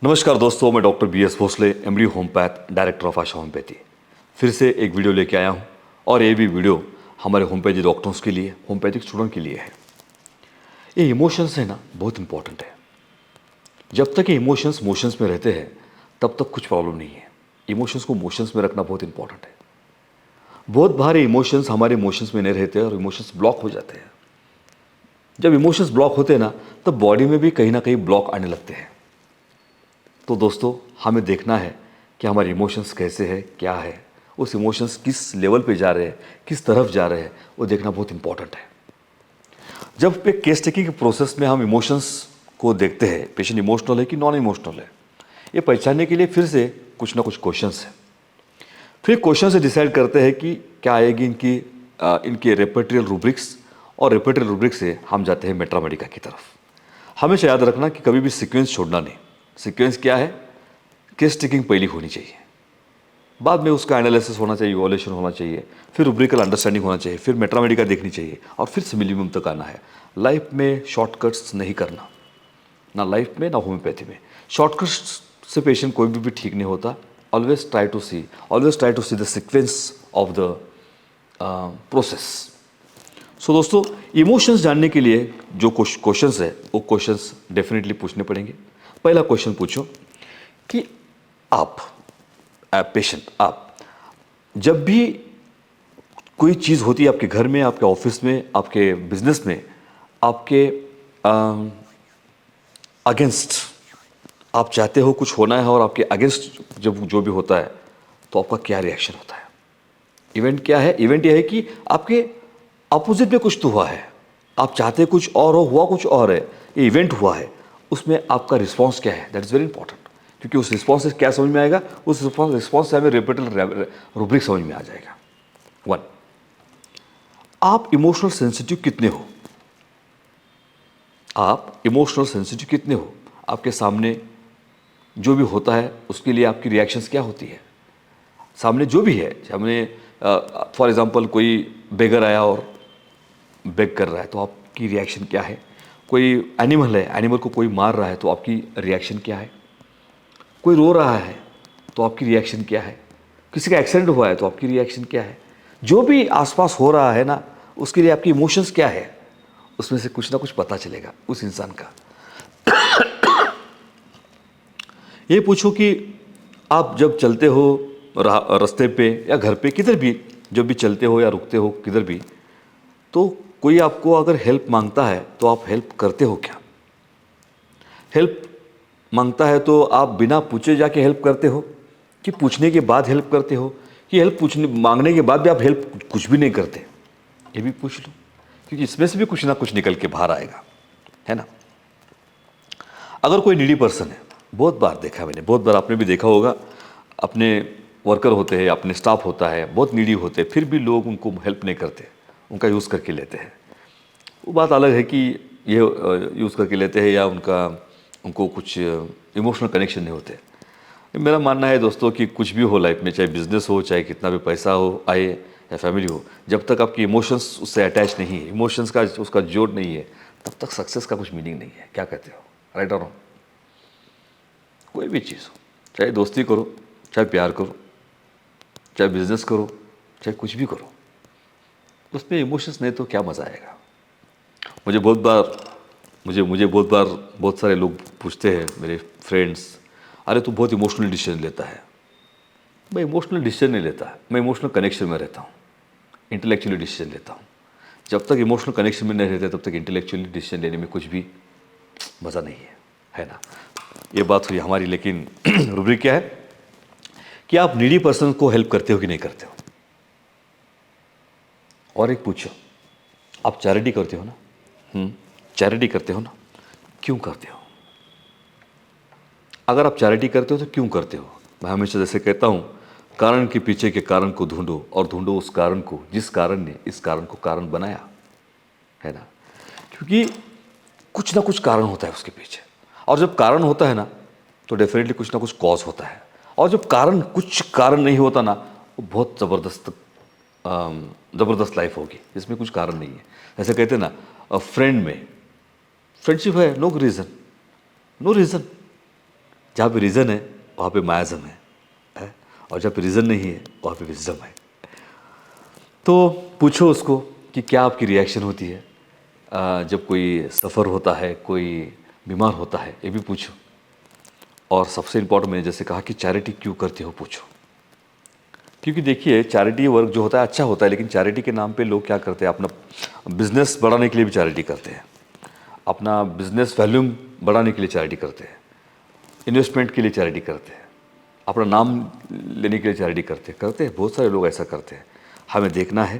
नमस्कार दोस्तों, मैं doctor BS Bhosle, MD homeopath, director of Asha homeopathy फिर से एक वीडियो लेके आया हूँ। और ये भी वीडियो हमारे होम्योपैथी डॉक्टर्स के लिए, होम्योपैथिक स्टूडेंट के लिए है। ये इमोशंस है ना, बहुत इंपॉर्टेंट है। जब तक ये इमोशंस मोशंस में रहते हैं तब तक कुछ प्रॉब्लम नहीं है। इमोशंस को मोशंस में रखना बहुत इंपॉर्टेंट है। बहुत बार इमोशंस हमारे इमोशंस में नहीं रहते और इमोशंस ब्लॉक हो जाते हैं। जब इमोशंस ब्लॉक होते हैं ना, तब बॉडी में भी कहीं ना कहीं ब्लॉक आने लगते हैं। तो दोस्तों, हमें देखना है कि हमारे इमोशंस कैसे है, क्या है, उस इमोशंस किस लेवल पे जा रहे हैं, किस तरफ जा रहे हैं, वो देखना बहुत इंपॉर्टेंट है। जब पे केस टेकिंग के प्रोसेस में हम इमोशंस को देखते हैं, पेशेंट इमोशनल है कि नॉन इमोशनल है, ये पहचानने के लिए फिर से कुछ ना कुछ क्वेश्चंस है। फिर क्वेश्चन से डिसाइड करते हैं कि क्या आएगी इनके रेपर्टरियल रूब्रिक्स, और रेपर्टरियल रूब्रिक से हम जाते हैं मेट्रामेडिका की तरफ। हमेशा याद रखना कि कभी भी सीक्वेंस छोड़ना नहीं। सीक्वेंस क्या है? केस टेकिंग पहली होनी चाहिए, बाद में उसका एनालिसिस होना चाहिए, इवोल्यूशन होना चाहिए, फिर रूब्रिकल अंडरस्टैंडिंग होना चाहिए, फिर मेट्रामेडिका देखनी चाहिए, और फिर सिमिलियम तक आना है। लाइफ में शॉर्टकट्स नहीं करना, ना लाइफ में ना होम्योपैथी में। शॉर्टकट्स से पेशेंट कोई भी ठीक नहीं होता। Always try to see the sequence of the process. So दोस्तों, इमोशंस जानने के लिए जो क्वेश्चंस है वो क्वेश्चंस डेफिनेटली पूछने पड़ेंगे। पहला क्वेश्चन पूछो कि आप पेशेंट, आप जब भी कोई चीज़ होती है आपके घर में, आपके ऑफिस में, आपके बिजनेस में, आपके अगेंस्ट आप चाहते हो कुछ होना है और आपके अगेंस्ट जब जो भी होता है तो आपका क्या रिएक्शन होता है? इवेंट क्या है? इवेंट यह है कि आपके अपोजिट में कुछ तो हुआ है, आप चाहते कुछ और हो, हुआ कुछ और है, ये इवेंट हुआ है, उसमें आपका रिस्पॉन्स क्या है? That is very important. क्योंकि उस रिस्पॉन्स से क्या समझ में आएगा? उस रिस्पॉन्स से हमें रेपर्टरियल रूब्रिक समझ में आ जाएगा। 1, आप इमोशनल सेंसिटिव कितने हो? आप इमोशनल सेंसिटिव कितने हो? आपके सामने जो भी होता है उसके लिए आपकी रिएक्शंस क्या होती है? सामने जो भी है, सामने फॉर एग्जांपल कोई बेगर आया और बेग कर रहा है तो आपकी रिएक्शन क्या है? कोई एनिमल है, एनिमल को कोई मार रहा है तो आपकी रिएक्शन क्या है? कोई रो रहा है तो आपकी रिएक्शन क्या है? किसी का एक्सीडेंट हुआ है तो आपकी रिएक्शन क्या है? जो भी आसपास हो रहा है ना, उसके लिए आपकी इमोशंस क्या है? उसमें से कुछ ना कुछ पता चलेगा उस इंसान का। ये पूछो कि आप जब चलते हो रास्ते पे या घर पे, किधर भी जब भी चलते हो या रुकते हो किधर भी, तो कोई आपको अगर हेल्प मांगता है तो आप हेल्प करते हो क्या? हेल्प मांगता है तो आप बिना पूछे जाके हेल्प करते हो कि पूछने के बाद हेल्प करते हो, कि हेल्प पूछने मांगने के बाद भी आप हेल्प कुछ भी नहीं करते? ये भी पूछ लो, क्योंकि इसमें से भी कुछ ना कुछ निकल के बाहर आएगा, है ना। अगर कोई नीडी पर्सन है, बहुत बार देखा है मैंने, बहुत बार आपने भी देखा होगा, अपने वर्कर होते हैं, अपने स्टाफ होता है, बहुत नीडी होते हैं, फिर भी लोग उनको हेल्प नहीं करते, उनका यूज़ करके लेते हैं। वो बात अलग है कि ये यूज़ करके लेते हैं या उनको कुछ इमोशनल कनेक्शन नहीं होते। मेरा मानना है दोस्तों कि कुछ भी हो लाइफ में, चाहे बिजनेस हो, चाहे कितना भी पैसा हो आए या फैमिली हो, जब तक आपकी इमोशंस उससे अटैच नहीं है, इमोशंस का उसका जोड़ नहीं है, तब तक सक्सेस का कुछ मीनिंग नहीं है। क्या कहते हो? राइट और रॉन्ग? कोई भी चीज़ हो, चाहे दोस्ती करो, चाहे प्यार करो, चाहे बिजनेस करो, चाहे कुछ भी करो, उसमें इमोशंस नहीं तो क्या मज़ा आएगा। मुझे बहुत बार बहुत सारे लोग पूछते हैं, मेरे फ्रेंड्स, अरे तू बहुत इमोशनल डिसीजन लेता है। मैं इमोशनल डिसीजन नहीं लेता, मैं इमोशनल कनेक्शन में रहता हूँ, इंटेलेक्चुअली डिसीजन लेता हूँ। जब तक इमोशनल कनेक्शन में नहीं रहते तब तक इंटेलेक्चुअली डिसीजन लेने में कुछ भी मज़ा नहीं है ना। ये बात हुई हमारी, लेकिन रूब्रिक क्या है कि आप नीडी पर्सन को हेल्प करते हो कि नहीं करते हो। और एक पूछो, आप चैरिटी करते हो ना? चैरिटी करते हो ना? क्यों करते हो? अगर आप चैरिटी करते हो तो क्यों करते हो? मैं हमेशा जैसे कहता हूँ, कारण के पीछे के कारण को ढूंढो और ढूंढो उस कारण को जिस कारण ने इस कारण को कारण बनाया, है ना। क्योंकि कुछ ना कुछ कारण होता है उसके पीछे, और जब कारण होता है ना तो डेफिनेटली कुछ ना कुछ कॉज होता है, और जब कुछ कारण नहीं होता ना, वो बहुत ज़बरदस्त लाइफ होगी जिसमें कुछ कारण नहीं है। जैसे कहते हैं ना, फ्रेंड में फ्रेंडशिप है, नो रीज़न, जहाँ पे रीज़न है वहाँ पे मायाज़म है? और जहाँ पे रीज़न नहीं है वहाँ पे विज़डम है। तो पूछो उसको कि क्या आपकी रिएक्शन होती है जब कोई सफ़र होता है, कोई बीमार होता है, ये भी पूछो। और सबसे इम्पोर्टेंट मैंने जैसे कहा कि चैरिटी क्यों करते हो पूछो। क्योंकि देखिए चैरिटी वर्क जो होता है अच्छा होता है, लेकिन चैरिटी के नाम पे लोग क्या करते हैं, अपना बिजनेस बढ़ाने के लिए भी चैरिटी करते हैं, अपना बिजनेस वॉल्यूम बढ़ाने के लिए चैरिटी करते हैं, इन्वेस्टमेंट के लिए चैरिटी करते हैं, अपना नाम लेने के लिए चैरिटी करते हैं। बहुत सारे लोग ऐसा करते हैं। हमें देखना है,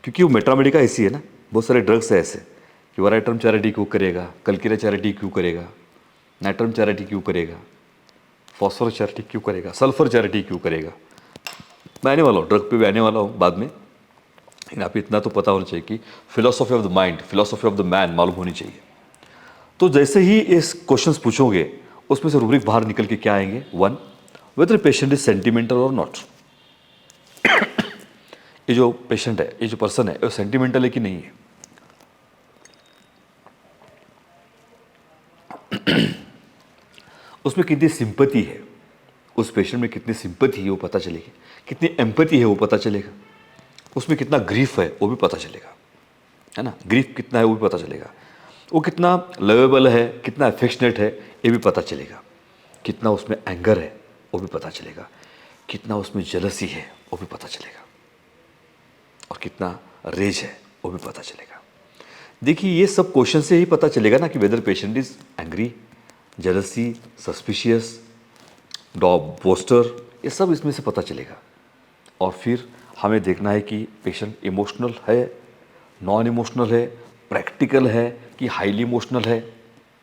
क्योंकि वो मेट्रामेडिका ऐसी है ना, बहुत सारे ड्रग्स है ऐसे कि वराइटर्म चैरिटी क्यों करेगा, कलकीरा चैरिटी क्यों करेगा, नाइट्रम चैरिटी क्यों करेगा, फॉस्फोरस चैरिटी क्यों करेगा, सल्फर चैरिटी क्यों करेगा। मैं आने वाला हूँ, ड्रग पे भी आने वाला हूँ बाद में, लेकिन आप इतना तो पता होना चाहिए कि philosophy of the mind, philosophy of the man मालूम होनी चाहिए। तो जैसे ही इस क्वेश्चंस पूछोगे उसमें से रूब्रिक बाहर निकल के क्या आएंगे, 1, वेदर पेशेंट इज सेंटिमेंटल और नॉट। ये जो पेशेंट है, ये जो पर्सन है, वो सेंटिमेंटल है कि नहीं है। उसमें कितनी सिंपैथी है, उस पेशेंट में कितनी सिंपैथी है वो पता चलेगी, कितनी एम्पैथी है वो पता चलेगा, उसमें कितना ग्रीफ है वो भी पता चलेगा, है ना, ग्रीफ कितना है वो भी पता चलेगा, वो कितना लवेबल है, कितना अफेक्शनेट है ये भी पता चलेगा, कितना उसमें एंगर है वो भी पता चलेगा, कितना उसमें जेलसी है वो भी पता चलेगा, और कितना रेज है वो भी पता चलेगा। देखिए ये सब क्वेश्चन से ही पता चलेगा ना कि whether patient is angry, jealousy, suspicious, boaster, ये सब इसमें से पता चलेगा। और फिर हमें देखना है कि पेशेंट इमोशनल है, नॉन इमोशनल है, प्रैक्टिकल है कि हाईली इमोशनल है,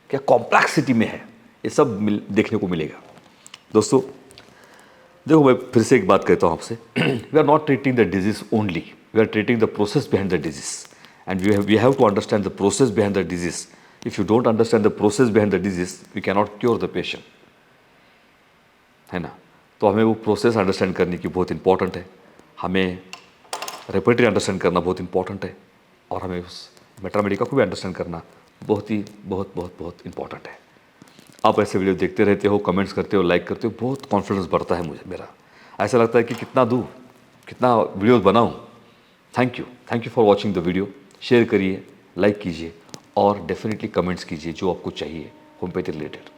क्या कॉम्प्लेक्सिटी में है, ये सब देखने को मिलेगा। दोस्तों देखो, मैं फिर से एक बात कहता हूँ आपसे, we are not treating the disease only, we are treating the process behind the disease, and we have to understand the process behind the disease. If you don't understand the process behind the disease, we cannot cure the patient, है ना। तो हमें वो process understand करने की बहुत important है, हमें रेपर्टरी अंडरस्टैंड करना बहुत इंपॉर्टेंट है, और हमें उस मेट्रामेडिका को भी अंडरस्टैंड करना बहुत ही बहुत इंपॉर्टेंट है। आप ऐसे वीडियो देखते रहते हो, कमेंट्स करते हो, लाइक करते हो, बहुत कॉन्फिडेंस बढ़ता है मुझे, मेरा ऐसा लगता है कि कितना दूँ, कितना वीडियोस बनाऊँ। Thank you for watching the video. Share करिए, लाइक कीजिए, और डेफिनेटली कमेंट्स कीजिए जो आपको चाहिए होम्योपैथी रिलेटेड।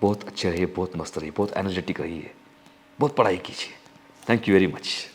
बहुत अच्छे रहिए, बहुत मस्त रहिए, बहुत एनर्जेटिक रहिए, बहुत पढ़ाई कीजिए। Thank you very much.